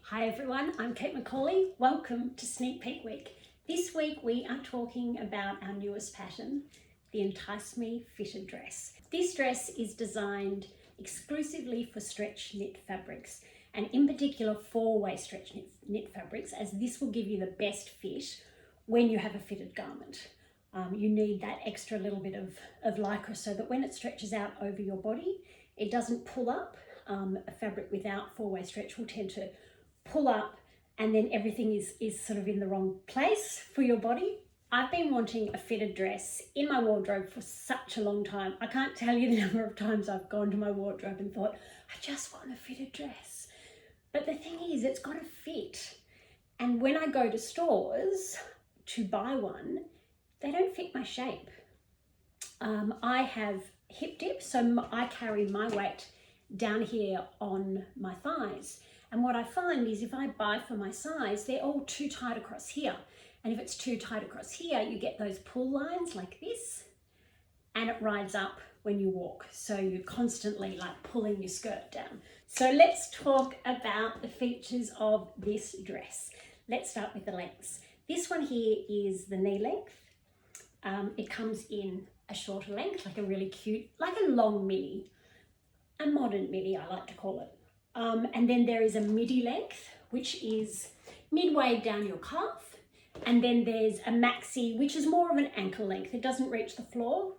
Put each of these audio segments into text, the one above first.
Hi everyone, I'm Kate McCauley. Welcome to Sneak Peek Week. This week we are talking about our newest pattern, the Entice Me Fitted Dress. This dress is designed exclusively for stretch knit fabrics, and in particular four-way stretch knit fabrics, as this will give you the best fit when you have a fitted garment. You need that extra little bit of lycra so that when it stretches out over your body, it doesn't pull up. A fabric without four-way stretch will tend to pull up and then everything is sort of in the wrong place for your body. I've been wanting a fitted dress in my wardrobe for such a long time. I can't tell you the number of times I've gone to my wardrobe and thought, I just want a fitted dress. But the thing is, it's got to fit. And when I go to stores to buy one, they don't fit my shape. I have hip dip, so I carry my weight down here on my thighs. And what I find is if I buy for my size, they're all too tight across here. And if it's too tight across here, you get those pull lines like this, and it rides up when you walk. So you're constantly like pulling your skirt down. So let's talk about the features of this dress. Let's start with the lengths. This one here is the knee length. It comes in a shorter length, like a really cute, like a long midi, a modern midi, I like to call it. And then there is a midi length, which is midway down your calf. And then there's a maxi, which is more of an ankle length. It doesn't reach the floor.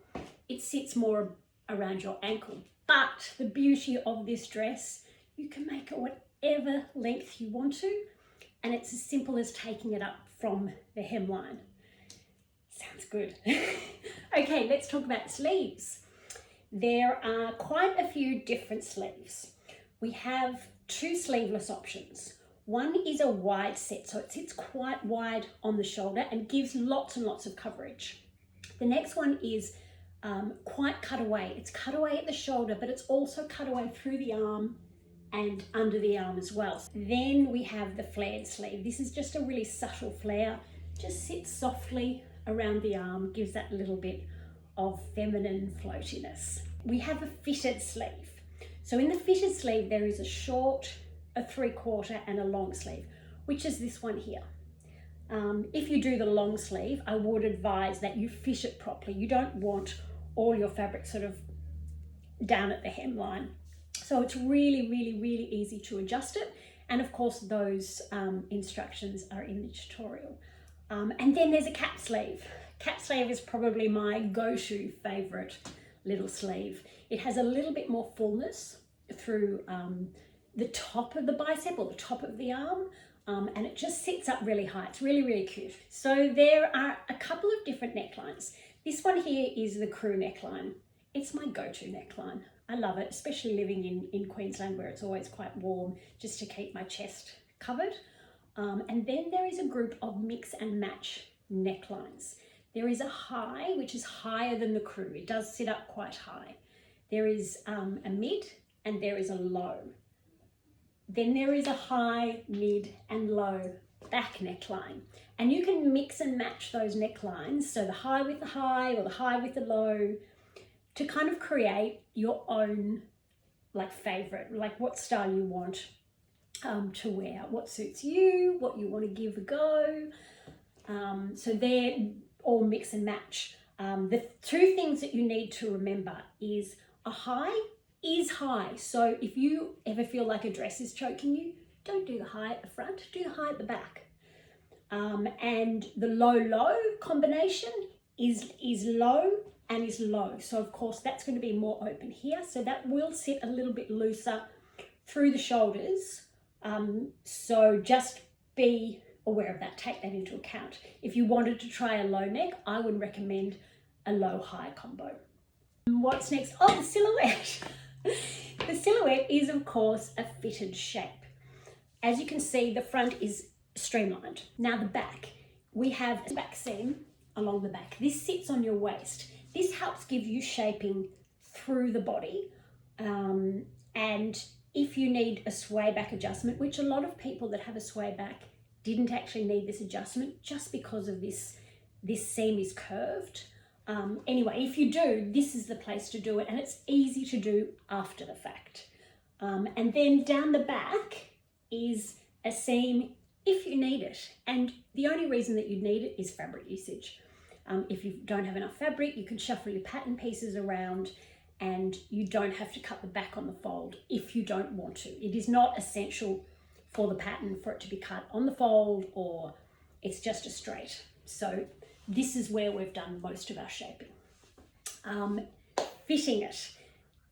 It sits more around your ankle. But the beauty of this dress, you can make it whatever length you want to. And it's as simple as taking it up from the hemline. Sounds good. Okay, let's talk about sleeves. There are quite a few different sleeves. We have two sleeveless options. One is a wide set, so it sits quite wide on the shoulder and gives lots and lots of coverage. The next one is quite cut away. It's cut away at the shoulder, but it's also cut away through the arm and under the arm as well. Then we have the flared sleeve. This is just a really subtle flare, just sits softly around the arm, gives that little bit of feminine floatiness. We have a fitted sleeve. So in the fitted sleeve, there is a short, a 3/4 and a long sleeve, which is this one here. If you do the long sleeve, I would advise that you fit it properly. You don't want all your fabric sort of down at the hemline. So it's really, really, really easy to adjust it. And of course, those instructions are in the tutorial. And then there's a cap sleeve. Cap sleeve is probably my go-to favorite little sleeve. It has a little bit more fullness through the top of the bicep or the top of the arm, and it just sits up really high. It's really, really cute. So there are a couple of different necklines. This one here is the crew neckline. It's my go-to neckline. I love it, especially living in Queensland where it's always quite warm, just to keep my chest covered. And then there is a group of mix and match necklines. There is a high, which is higher than the crew. It does sit up quite high. There is a mid and there is a low. Then there is a high, mid and low back neckline. And you can mix and match those necklines, so the high with the high or the high with the low, to kind of create your own like favorite, like what style you want to wear, what suits you, what you want to give a go. So they're all mix and match. The two things that you need to remember is a high is high. So if you ever feel like a dress is choking you, don't do the high at the front, do the high at the back. And the low-low combination is low and is low. So of course that's going to be more open here. So that will sit a little bit looser through the shoulders. So just be aware of that, take that into account. If you wanted to try a low neck, I would recommend a low-high combo. What's next? Oh, the silhouette. The silhouette is of course a fitted shape. As you can see, the front is streamlined. Now the back, we have a back seam along the back. This sits on your waist. This helps give you shaping through the body. And if you need a sway back adjustment, which a lot of people that have a sway back didn't actually need this adjustment just because of this seam is curved. Anyway, if you do, this is the place to do it, and it's easy to do after the fact. And then down the back is a seam if you need it. And the only reason that you need it is fabric usage. If you don't have enough fabric, you can shuffle your pattern pieces around and you don't have to cut the back on the fold if you don't want to. It is not essential for the pattern for it to be cut on the fold, or it's just a straight. So this is where we've done most of our shaping. Fitting it.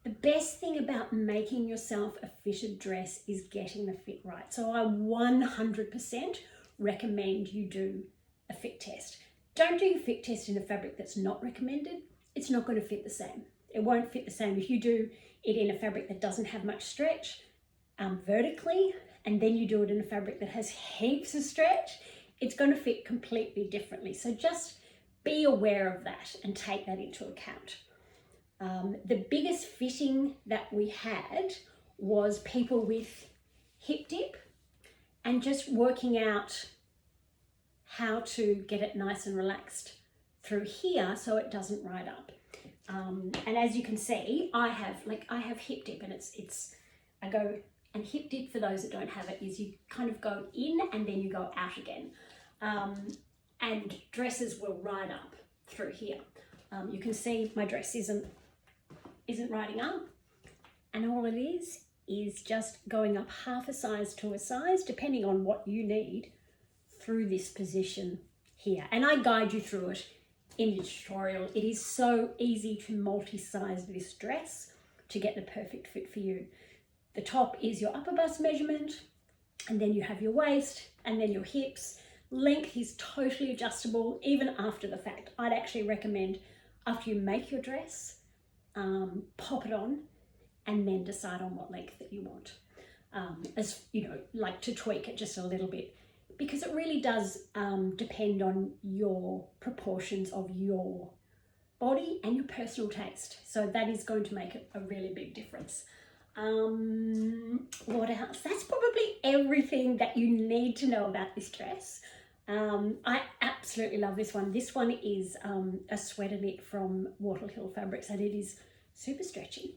The best thing about making yourself a fitted dress is getting the fit right. So I 100% recommend you do a fit test. Don't do your fit test in a fabric that's not recommended. It's not going to fit the same. It won't fit the same if you do it in a fabric that doesn't have much stretch vertically, and then you do it in a fabric that has heaps of stretch. It's going to fit completely differently. So just be aware of that and take that into account. The biggest fitting that we had was people with hip dip and just working out how to get it nice and relaxed through here so it doesn't ride up. And as you can see, I have hip dip, and I go, and hip dip, for those that don't have it, is you kind of go in and then you go out again. And dresses will ride up through here. You can see my dress isn't riding up, and all it is just going up half a size to a size, depending on what you need, through this position here. And I guide you through it in the tutorial. It is so easy to multi-size this dress to get the perfect fit for you. The top is your upper bust measurement, and then you have your waist, and then your hips. Length is totally adjustable, even after the fact. I'd actually recommend, after you make your dress, pop it on and then decide on what length that you want. As you know, like to tweak it just a little bit, because it really does depend on your proportions of your body and your personal taste. So that is going to make it a really big difference. What else? That's probably everything that you need to know about this dress. I absolutely love this one. This one is a sweater knit from Wattle Hill Fabrics, and it is super stretchy,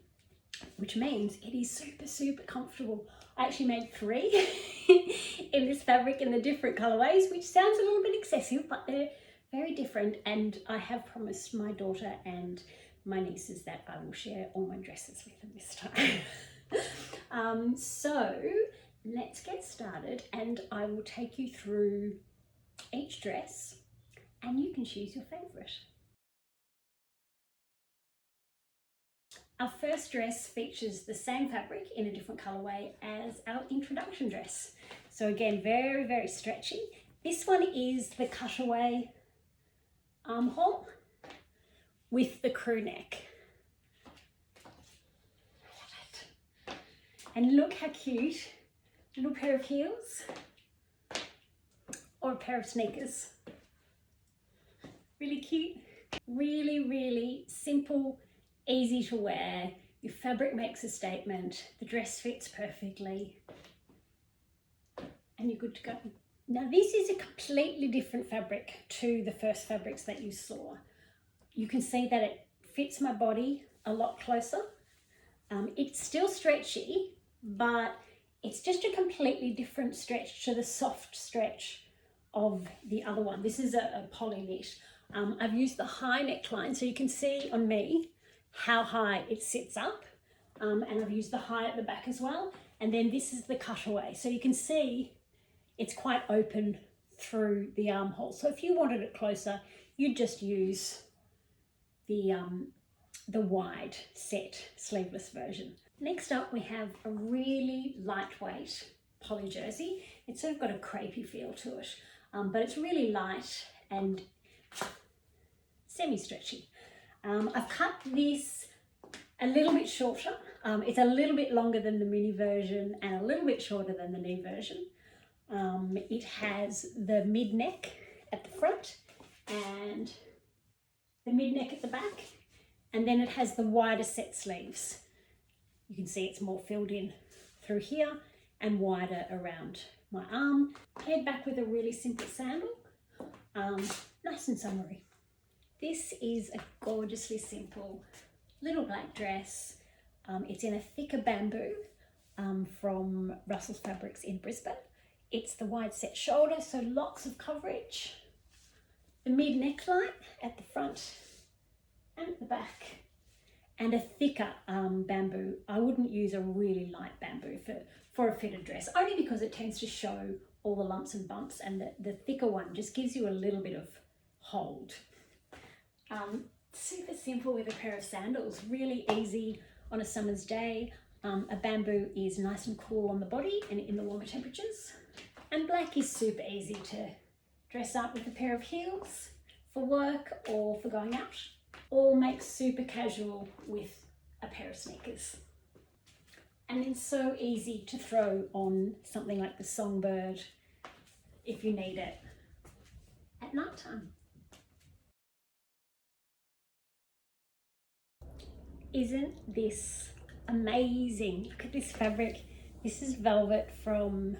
which means it is super, super comfortable. I actually made 3 in this fabric in the different colorways, which sounds a little bit excessive, but they're very different. And I have promised my daughter and my nieces that I will share all my dresses with them this time. So let's get started, and I will take you through each dress and you can choose your favorite. Our first dress features the same fabric in a different colorway as our introduction dress. So again, very, very stretchy. This one is the cutaway armhole with the crew neck. I love it. And look how cute, little pair of heels or a pair of sneakers. Really cute, really, really simple, easy to wear. Your fabric makes a statement, the dress fits perfectly, and you're good to go. Now this is a completely different fabric to the first fabrics that you saw. You can see that it fits my body a lot closer. It's still stretchy, but it's just a completely different stretch to the soft stretch of the other one. This is a poly knit. I've used the high neckline, so you can see on me how high it sits up, and I've used the high at the back as well. And then this is the cutaway, so you can see it's quite open through the armhole. So if you wanted it closer, you'd just use the wide set sleeveless version. Next up, we have a really lightweight poly jersey. It's sort of got a crepey feel to it, but it's really light and semi-stretchy. I've cut this a little bit shorter. It's a little bit longer than the mini version and a little bit shorter than the knee version. It has the mid neck at the front and the mid neck at the back, and then it has the wider set sleeves. You can see it's more filled in through here and wider around my arm. Paired back with a really simple sandal, nice and summery. This is a gorgeously simple little black dress. It's in a thicker bamboo from Russell's Fabrics in Brisbane. It's the wide set shoulder, so lots of coverage. The mid neckline at the front and at the back. And a thicker bamboo. I wouldn't use a really light bamboo for a fitted dress, only because it tends to show all the lumps and bumps, and the thicker one just gives you a little bit of hold. Super simple with a pair of sandals, really easy on a summer's day. A bamboo is nice and cool on the body and in the warmer temperatures. And black is super easy to dress up with a pair of heels for work or for going out, or make super casual with a pair of sneakers. And then so easy to throw on something like the Songbird if you need it at night time. Isn't this amazing? Look at this fabric. This is velvet from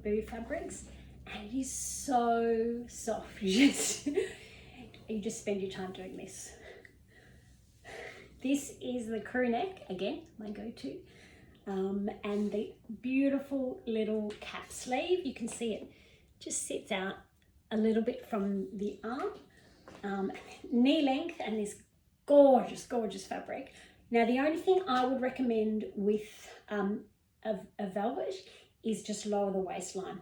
Boo Fabrics, and it is so soft. You just spend your time doing this. This is the crew neck, again, my go-to, and the beautiful little cap sleeve. You can see it just sits out a little bit from the arm, knee length, and this gorgeous, gorgeous fabric. Now, the only thing I would recommend with a velvet is just lower the waistline,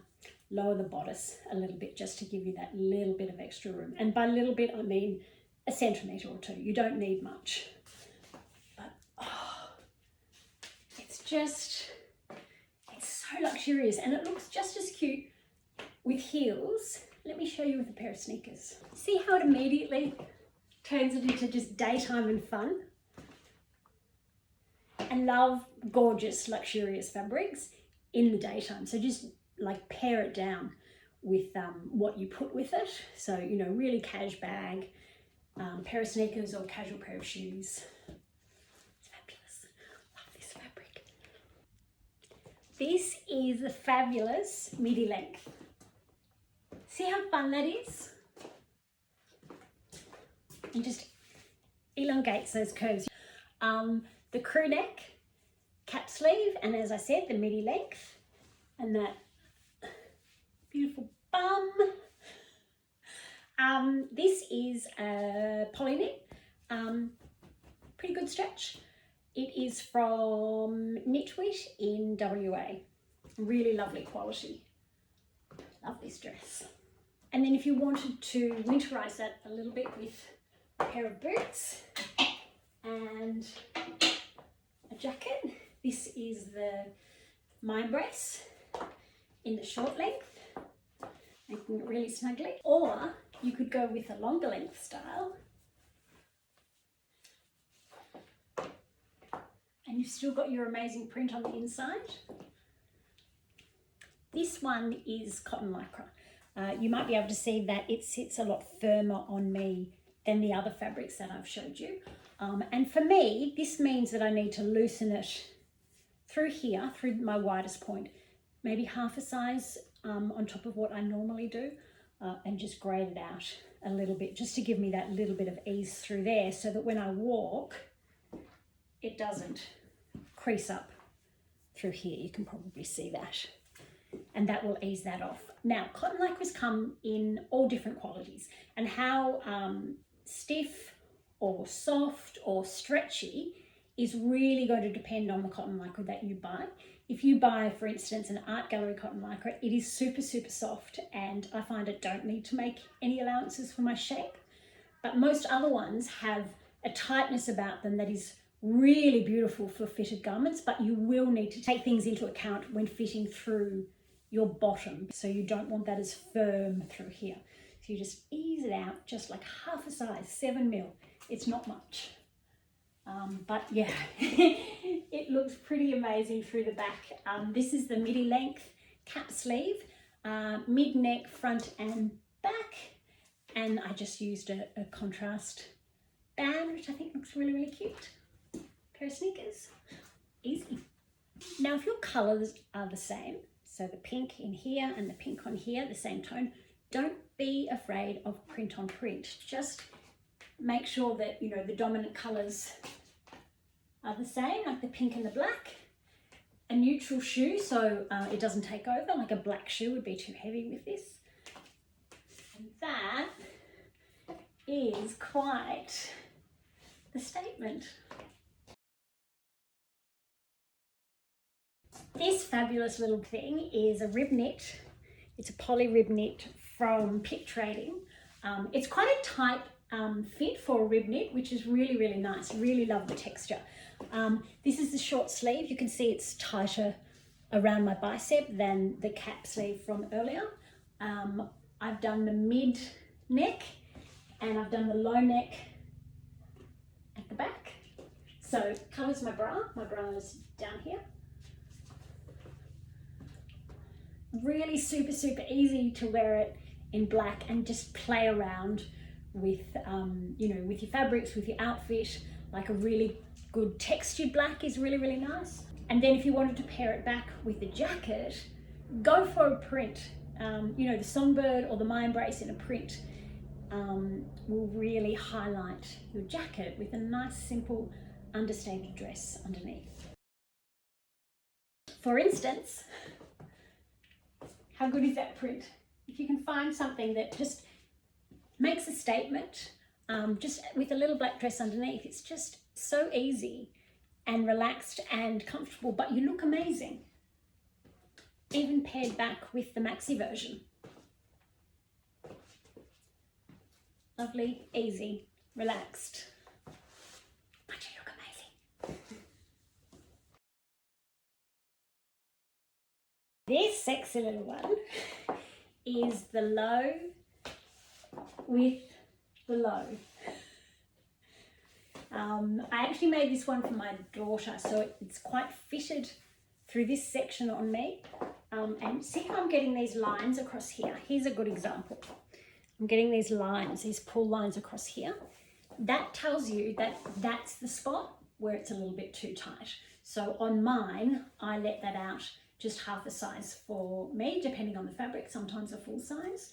lower the bodice a little bit, just to give you that little bit of extra room. And by little bit, I mean a centimetre or two. You don't need much. But it's so luxurious, and it looks just as cute with heels. Let me show you with a pair of sneakers. See how it immediately turns it into just daytime and fun? I love gorgeous, luxurious fabrics in the daytime. So just like pair it down with what you put with it. So, you know, really cash bag, pair of sneakers or casual pair of shoes. It's fabulous. Love this fabric. This is the fabulous midi length. See how fun that is? And just elongates those curves. The crew neck, cap sleeve, and as I said, the midi length, and that beautiful bum. This is a poly knit, pretty good stretch. It is from Knitwit in WA. Really lovely quality. Love this dress. And then if you wanted to winterize that a little bit with a pair of boots and a jacket, this is the My Dress in the short length, making it really snugly. Or you could go with a longer length style, and you've still got your amazing print on the inside. This one is cotton lycra. You might be able to see that it sits a lot firmer on me than the other fabrics that I've showed you. And for me, this means that I need to loosen it through here, through my widest point, maybe half a size on top of what I normally do, and just grade it out a little bit, just to give me that little bit of ease through there, so that when I walk, it doesn't crease up through here. You can probably see that. And that will ease that off. Now, cotton lycras come in all different qualities, and how stiff or soft or stretchy is really going to depend on the cotton lycra that you buy. If you buy, for instance, an art gallery cotton lycra, it is super, super soft, and I find I don't need to make any allowances for my shape. But most other ones have a tightness about them that is really beautiful for fitted garments, but you will need to take things into account when fitting through your bottom. So you don't want that as firm through here. So you just ease it out, just like half a size, 7 mil. It's not much. But yeah, it looks pretty amazing through the back. This is the midi length cap sleeve, mid neck, front and back. And I just used a contrast band, which I think looks really, really cute. Pair of sneakers, easy. Now, if your colors are the same, so the pink in here and the pink on here, the same tone, don't be afraid of print on print. Just make sure that, you know, the dominant colors are the same, like the pink and the black, a neutral shoe so it doesn't take over. Like a black shoe would be too heavy with this. And that is quite the statement. This fabulous little thing is a rib knit. It's a poly rib knit from Pit Trading. It's quite a tight fit for a rib knit, which is really, really nice. Really love the texture. This is the short sleeve. You can see it's tighter around my bicep than the cap sleeve from earlier. I've done the mid neck and I've done the low neck at the back. So it covers my bra. My bra is down here. Really super, super easy to wear it in black and just play around with, you know, with your fabrics, with your outfit. Like a really good textured black is really, really nice. And then if you wanted to pair it back with the jacket, go for a print. You know, the songbird or the my embrace in a print will really highlight your jacket with a nice, simple, understated dress underneath. For instance, how good is that print? If you can find something that just makes a statement, just with a little black dress underneath, it's just so easy and relaxed and comfortable, but you look amazing. Even paired back with the maxi version. Lovely, easy, relaxed. But you look amazing. This sexy little one is the low with the low. I actually made this one for my daughter, so it's quite fitted through this section on me. And see how I'm getting these lines across here? Here's a good example. I'm getting these lines, these pull lines across here. That tells you that that's the spot where it's a little bit too tight. So on mine, I let that out just half a size for me, depending on the fabric, sometimes a full size,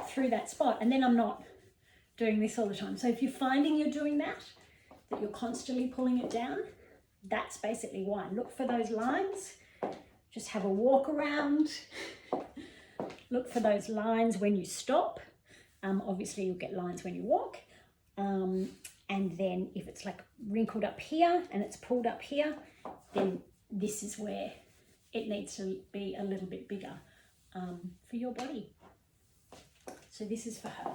through that spot. And then I'm not doing this all the time. So if you're finding you're doing that you're constantly pulling it down, that's basically why. Look for those lines, just have a walk around, look for those lines when you stop. Obviously you'll get lines when you walk. And then if it's like wrinkled up here and it's pulled up here, then this is where it needs to be a little bit bigger for your body. So this is for her.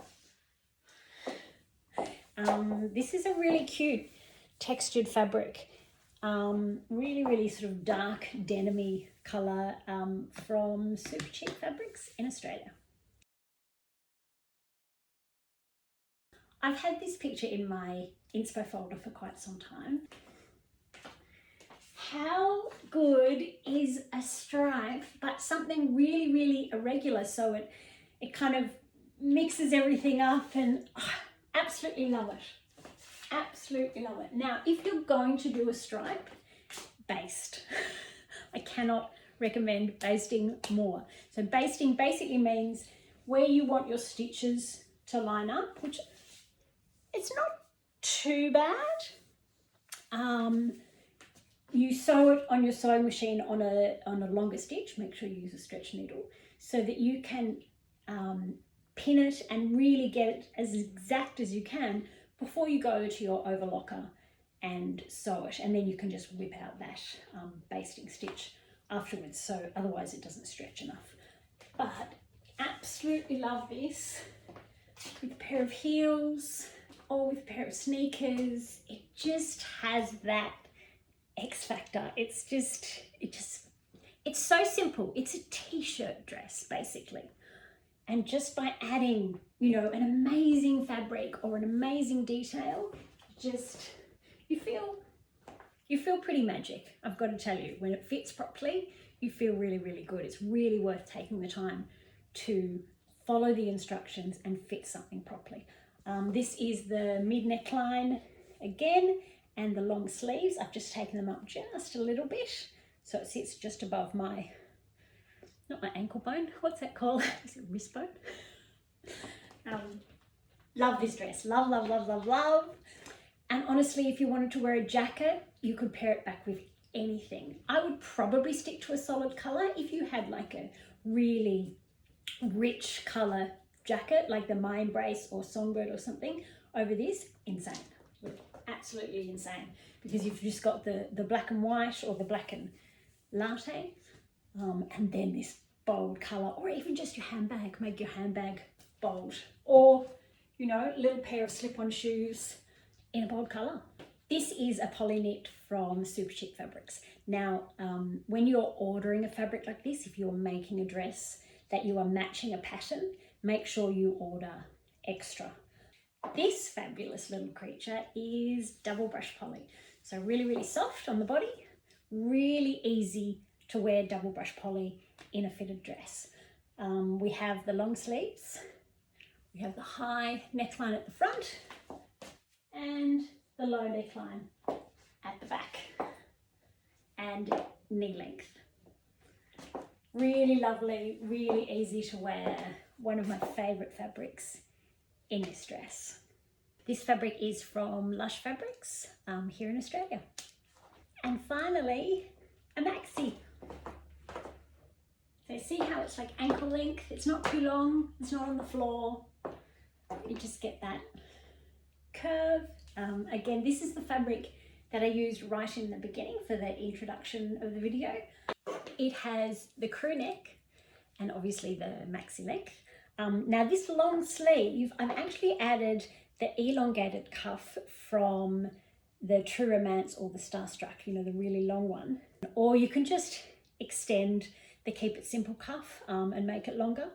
This is a really cute textured fabric. Really, really sort of dark denim-y colour from Super Cheap Fabrics in Australia. I've had this picture in my inspo folder for quite some time. How good is a stripe, but something really, really irregular, so it kind of mixes everything up, and absolutely love it. Absolutely love it. Now, if you're going to do a stripe, baste. I cannot recommend basting more. So basting basically means where you want your stitches to line up, which it's not too bad. You sew it on your sewing machine on a longer stitch. Make sure you use a stretch needle so that you can pin it and really get it as exact as you can before you go to your overlocker and sew it, and then you can just whip out that basting stitch afterwards, so otherwise it doesn't stretch enough. But absolutely love this with a pair of heels or with a pair of sneakers. It just has that X factor. It's so simple. It's a t-shirt dress basically. And just by adding, you know, an amazing fabric or an amazing detail, just you feel pretty magic. I've got to tell you, when it fits properly, you feel really, really good. It's really worth taking the time to follow the instructions and fit something properly. This is the mid neckline again, and the long sleeves. I've just taken them up just a little bit, so it sits just above my, not my ankle bone, what's that called? Is it wrist bone? Love this dress, love, love, love, love, love. And honestly, if you wanted to wear a jacket, you could pair it back with anything. I would probably stick to a solid color. If you had like a really rich color jacket, like the My Embrace or Songbird or something over this, insane. Absolutely insane, because you've just got the black and white or the black and latte, and then this bold color, or even just your handbag, make your handbag bold, or, you know, a little pair of slip-on shoes in a bold color. This is a poly knit from Super Chic Fabrics. Now, when you're ordering a fabric like this, if you're making a dress that you are matching a pattern, make sure you order extra. This fabulous little creature is double brush poly. So really, really soft on the body, really easy to wear double brush poly in a fitted dress. We have the long sleeves, we have the high neckline at the front, and the low neckline at the back, and knee length. Really lovely, really easy to wear. One of my favorite fabrics in this dress. This fabric is from Lush Fabrics here in Australia. And finally, a maxi. So see how it's like ankle length? It's not too long, it's not on the floor. You just get that curve. Again, this is the fabric that I used right in the beginning for the introduction of the video. It has the crew neck and obviously the maxi length. Now this long sleeve, I've actually added the elongated cuff from the True Romance or the Starstruck, you know, the really long one. Or you can just extend the Keep It Simple cuff and make it longer,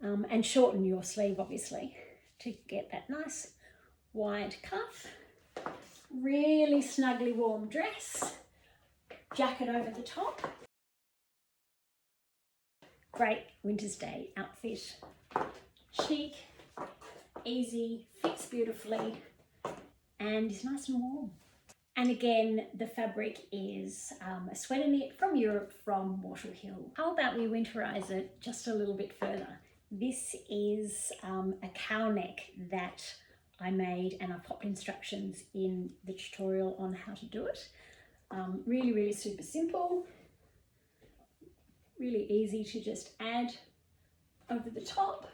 and shorten your sleeve obviously to get that nice wide cuff. Really snugly warm dress, jacket over the top. Great Winter's Day outfit. Chic, easy, fits beautifully, and is nice and warm. And again, the fabric is a sweater knit from Europe from Wattle Hill. How about we winterize it just a little bit further? This is a cow neck that I made, and I popped instructions in the tutorial on how to do it. Really, really super simple. Really easy to just add over the top.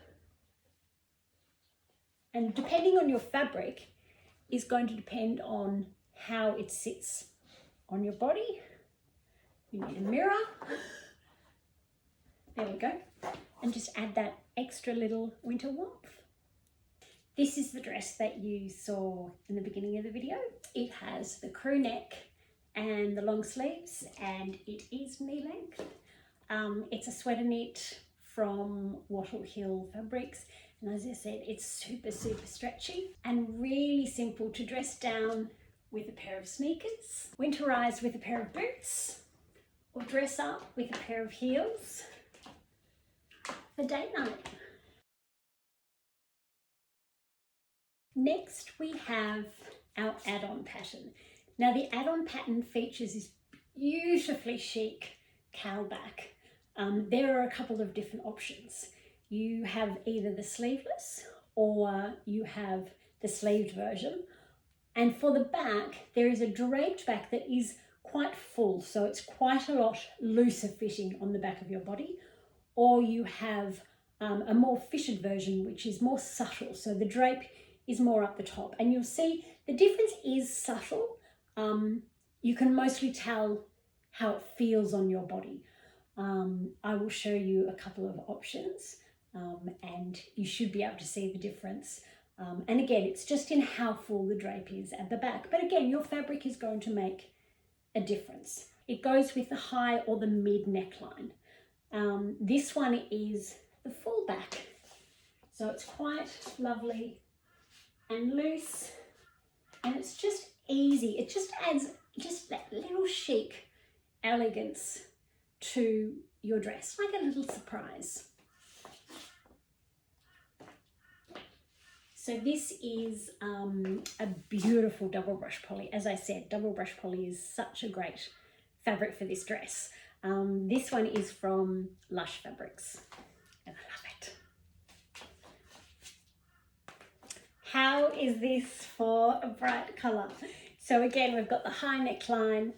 And depending on your fabric is going to depend on how it sits on your body. You need a mirror. There we go. And just add that extra little winter warmth. This is the dress that you saw in the beginning of the video. It has the crew neck and the long sleeves, and it is knee length. It's a sweater knit from Wattle Hill Fabrics, and as I said, it's super, super stretchy and really simple to dress down with a pair of sneakers, winterize with a pair of boots, or dress up with a pair of heels for date night. Next, we have our add-on pattern. Now, the add-on pattern features this beautifully chic cowback. There are a couple of different options. You have either the sleeveless or you have the sleeved version. And for the back, there is a draped back that is quite full, so it's quite a lot looser fitting on the back of your body. Or you have a more fitted version, which is more subtle, so the drape is more up the top. And you'll see the difference is subtle. You can mostly tell how it feels on your body. I will show you a couple of options, and you should be able to see the difference. And again, it's just in how full the drape is at the back. But again, your fabric is going to make a difference. It goes with the high or the mid neckline. This one is the full back. So it's quite lovely and loose, and it's just easy. It just adds just that little chic elegance to your dress, like a little surprise. So this is a beautiful double brush poly. As I said, double brush poly is such a great fabric for this dress. This one is from Lush Fabrics, and I love it. How is this for a bright colour? So again, we've got the high neckline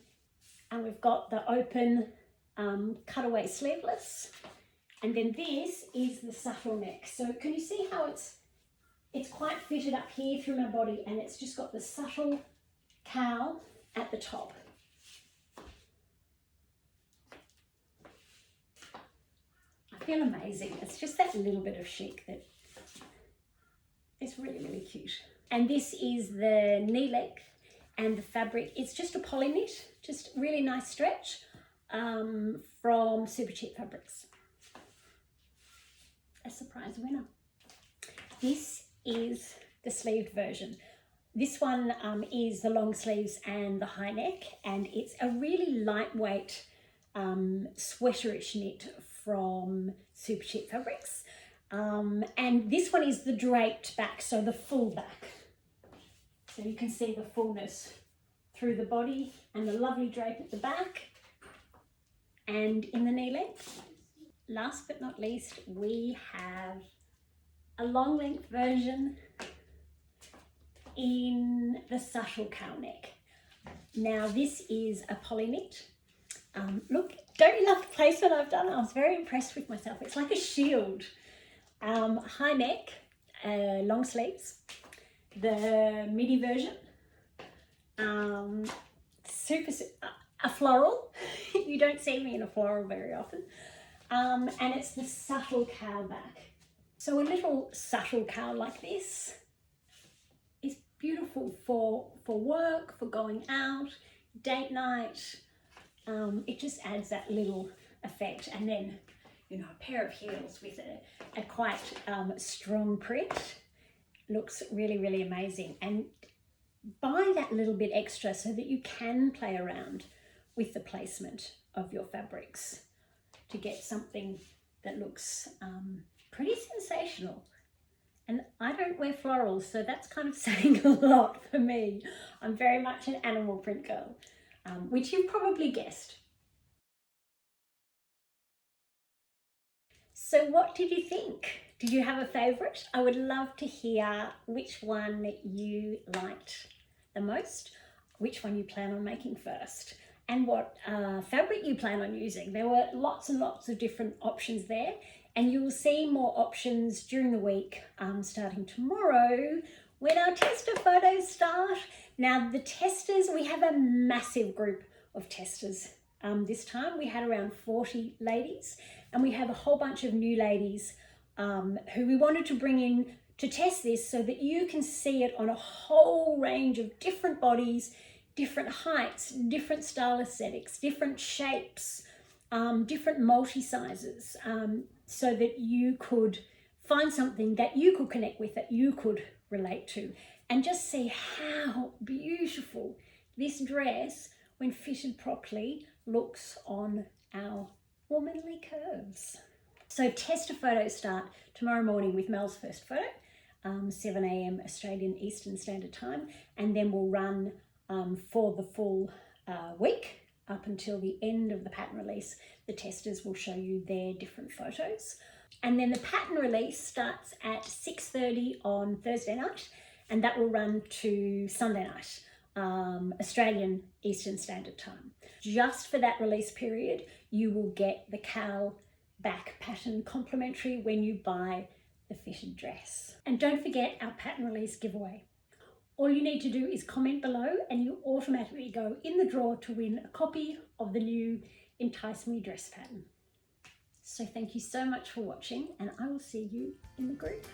and we've got the open cutaway sleeveless, and then this is the subtle neck. So can you see how it's quite fitted up here through my body, and it's just got the subtle cowl at the top. I feel amazing. It's just that little bit of chic that is really, really cute. And this is the knee length, and the fabric, it's just a poly knit, just really nice stretch from Super Cheap Fabrics. A surprise winner. This is the sleeved version. This one is the long sleeves and the high neck, and it's a really lightweight sweaterish knit from Super Cheap Fabrics. And this one is the draped back, so the full back. So you can see the fullness through the body and the lovely drape at the back and in the knee length. Last but not least, we have a long length version in the subtle cow neck. Now this is a poly knit. Look, don't you love the placement I've done? I was very impressed with myself. It's like a shield. High neck, long sleeves, the midi version, a floral. You don't see me in a floral very often. And it's the subtle cowl back. So a little subtle cowl like this is beautiful for work, for going out, date night. It just adds that little effect. And then, you know, a pair of heels with a quite strong print looks really, really amazing. And buy that little bit extra so that you can play around with the placement of your fabrics to get something that looks pretty sensational. And I don't wear florals, so that's kind of saying a lot for me. I'm very much an animal print girl, which you've probably guessed. So what did you think? Did you have a favourite? I would love to hear which one you liked the most, which one you plan on making first, and what fabric you plan on using. There were lots and lots of different options there, and you will see more options during the week, starting tomorrow when our tester photos start. Now the testers, we have a massive group of testers this time. We had around 40 ladies, and we have a whole bunch of new ladies who we wanted to bring in to test this so that you can see it on a whole range of different bodies, different heights, different style aesthetics, different shapes, different multi-sizes, so that you could find something that you could connect with, that you could relate to, and just see how beautiful this dress, when fitted properly, looks on our womanly curves. So tester photos start tomorrow morning with Mel's first photo, 7 a.m. Australian Eastern Standard Time, and then we'll run for the full week up until the end of the pattern release. The testers will show you their different photos. And then the pattern release starts at 6:30 on Thursday night, and that will run to Sunday night, Australian Eastern Standard Time. Just for that release period, you will get the cowl back pattern complimentary when you buy the fitted dress. And don't forget our pattern release giveaway. All you need to do is comment below and you automatically go in the draw to win a copy of the new Entice Me dress pattern. So thank you so much for watching, and I will see you in the group.